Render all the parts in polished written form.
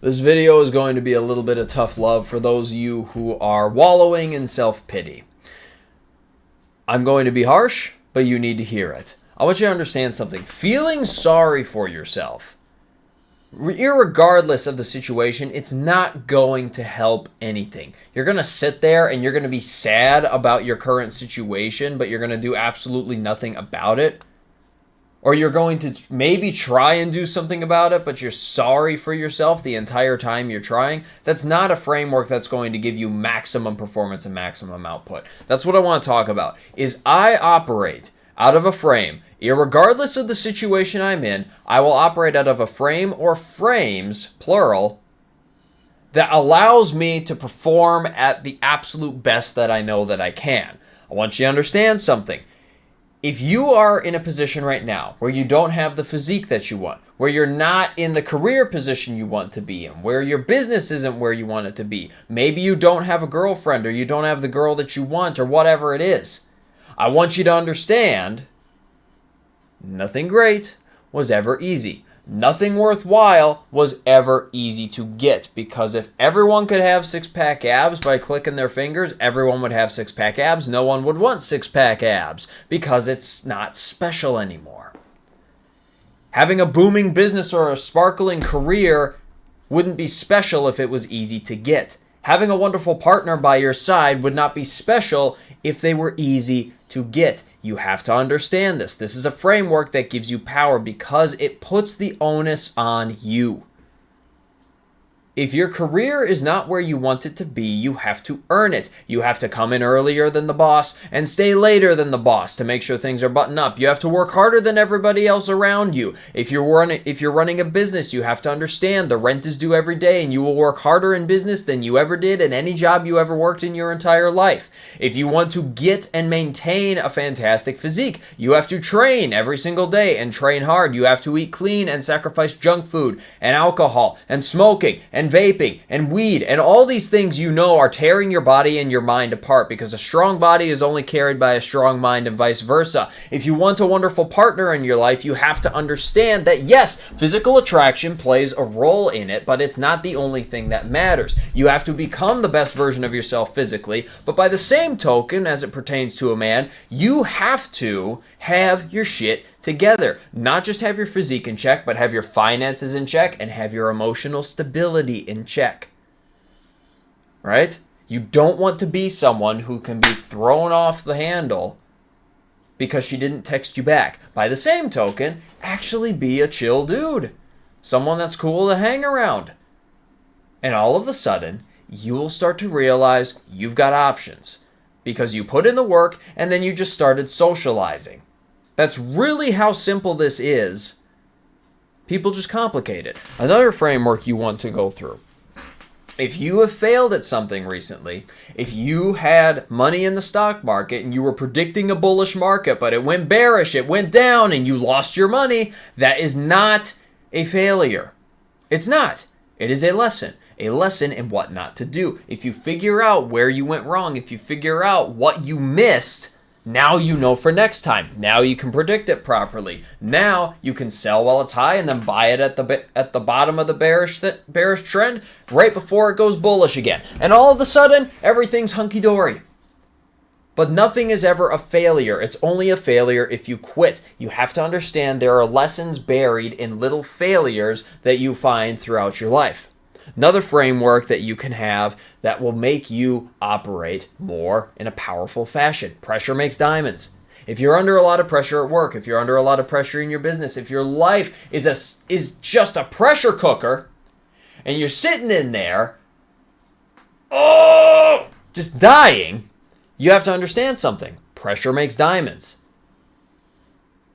This video is going to be a little bit of tough love for those of you who are wallowing in self-pity. I'm going to be harsh, but you need to hear it. I want you to understand something. Feeling sorry for yourself, irregardless of the situation, it's not going to help anything. You're going to sit there and you're going to be sad about your current situation, but you're going to do absolutely nothing about it. Or you're going to maybe try and do something about it, but you're sorry for yourself the entire time you're trying. That's not a framework that's going to give you maximum performance and maximum output. That's what I want to talk about, is I operate out of a frame. Irregardless of the situation I'm in, I will operate out of a frame or frames, plural, that allows me to perform at the absolute best that I know that I can. I want you to understand something. If you are in a position right now where you don't have the physique that you want, where you're not in the career position you want to be in, where your business isn't where you want it to be, maybe you don't have a girlfriend or you don't have the girl that you want or whatever it is, I want you to understand nothing great was ever easy. Nothing worthwhile was ever easy to get, because if everyone could have six-pack abs by clicking their fingers, everyone would have six-pack abs. No one would want six-pack abs because it's not special anymore. Having a booming business or a sparkling career wouldn't be special if it was easy to get. Having a wonderful partner by your side would not be special if they were easy to get. You have to understand this. This is a framework that gives you power because it puts the onus on you. If your career is not where you want it to be, you have to earn it. You have to come in earlier than the boss and stay later than the boss to make sure things are buttoned up. You have to work harder than everybody else around you. If you're running a business, you have to understand the rent is due every day, and you will work harder in business than you ever did in any job you ever worked in your entire life. If you want to get and maintain a fantastic physique, you have to train every single day and train hard. You have to eat clean and sacrifice junk food and alcohol and smoking and vaping and weed and all these things are tearing your body and your mind apart, because a strong body is only carried by a strong mind and vice versa. If you want a wonderful partner in your life, you have to understand that yes, physical attraction plays a role in it, but it's not the only thing that matters. You have to become the best version of yourself physically, but by the same token, as it pertains to a man, you have to have your shit together. Not just have your physique in check, but have your finances in check and have your emotional stability in check. Right? You don't want to be someone who can be thrown off the handle because she didn't text you back. By the same token, actually be a chill dude. Someone that's cool to hang around. And all of a sudden, you will start to realize you've got options because you put in the work and then you just started socializing. That's really how simple this is. People just complicate it. Another framework you want to go through. If you have failed at something recently, if you had money in the stock market and you were predicting a bullish market, but it went bearish, it went down, and you lost your money, that is not a failure. It's not. It is a lesson. A lesson in what not to do. If you figure out where you went wrong, if you figure out what you missed, now you know for next time. Now you can predict it properly. Now you can sell while it's high and then buy it at the bottom of the bearish trend right before it goes bullish again. And all of a sudden, everything's hunky-dory. But nothing is ever a failure. It's only a failure if you quit. You have to understand there are lessons buried in little failures that you find throughout your life. Another framework that you can have that will make you operate more in a powerful fashion. Pressure makes diamonds. If you're under a lot of pressure at work, if you're under a lot of pressure in your business, if your life is just a pressure cooker and you're sitting in there, just dying, you have to understand something. Pressure makes diamonds.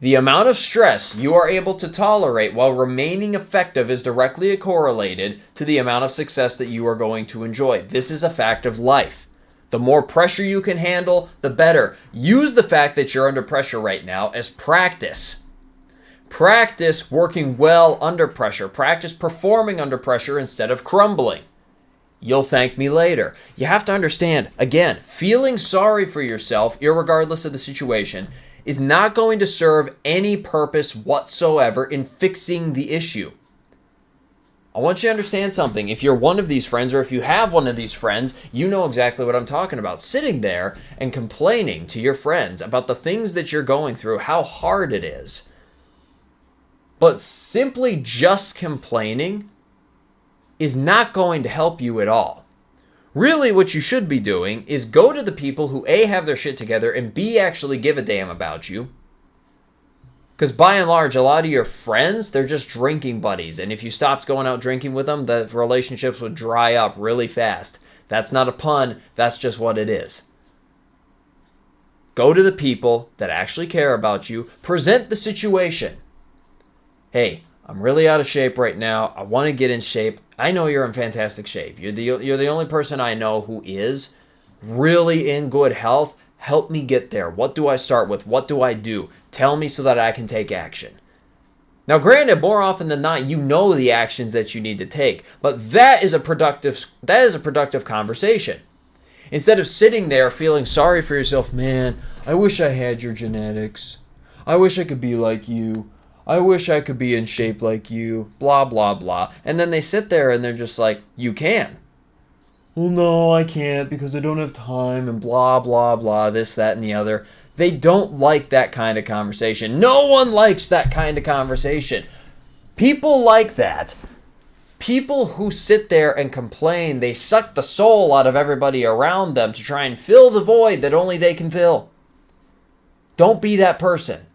The amount of stress you are able to tolerate while remaining effective is directly correlated to the amount of success that you are going to enjoy. This is a fact of life. The more pressure you can handle, the better. Use the fact that you're under pressure right now as practice. Practice working well under pressure. Practice performing under pressure instead of crumbling. You'll thank me later. You have to understand, again, feeling sorry for yourself, irregardless of the situation, is not going to serve any purpose whatsoever in fixing the issue. I want you to understand something. If you're one of these friends, or if you have one of these friends, you know exactly what I'm talking about. Sitting there and complaining to your friends about the things that you're going through, how hard it is. But simply just complaining is not going to help you at all. Really, what you should be doing is go to the people who A, have their shit together, and B, actually give a damn about you. Because by and large, a lot of your friends, they're just drinking buddies. And if you stopped going out drinking with them, the relationships would dry up really fast. That's not a pun. That's just what it is. Go to the people that actually care about you. Present the situation. Hey, I'm really out of shape right now. I want to get in shape. I know you're in fantastic shape. You're the only person I know who is really in good health. Help me get there. What do I start with? What do I do? Tell me so that I can take action. Now, granted, more often than not, you know the actions that you need to take, but that is a productive conversation. Instead of sitting there feeling sorry for yourself, man, I wish I had your genetics. I wish I could be like you. I wish I could be in shape like you. Blah, blah, blah. And then they sit there and they're just like, you can. Well, no, I can't because I don't have time and blah, blah, blah, this, that, and the other. They don't like that kind of conversation. No one likes that kind of conversation. People like that. People who sit there and complain, they suck the soul out of everybody around them to try and fill the void that only they can fill. Don't be that person.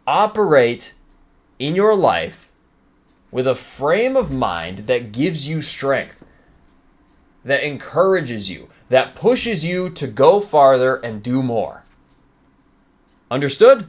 Operate in your life with a frame of mind that gives you strength, that encourages you, that pushes you to go farther and do more. Understood?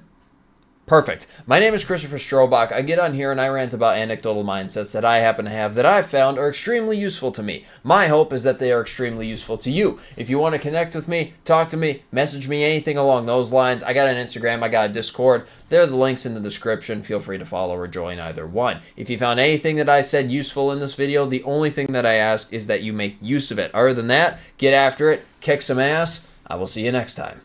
Perfect. My name is Christopher Strobach. I get on here and I rant about anecdotal mindsets that I happen to have that I've found are extremely useful to me. My hope is that they are extremely useful to you. If you want to connect with me, talk to me, message me, anything along those lines, I got an Instagram, I got a Discord. There are the links in the description. Feel free to follow or join either one. If you found anything that I said useful in this video, the only thing that I ask is that you make use of it. Other than that, get after it, kick some ass. I will see you next time.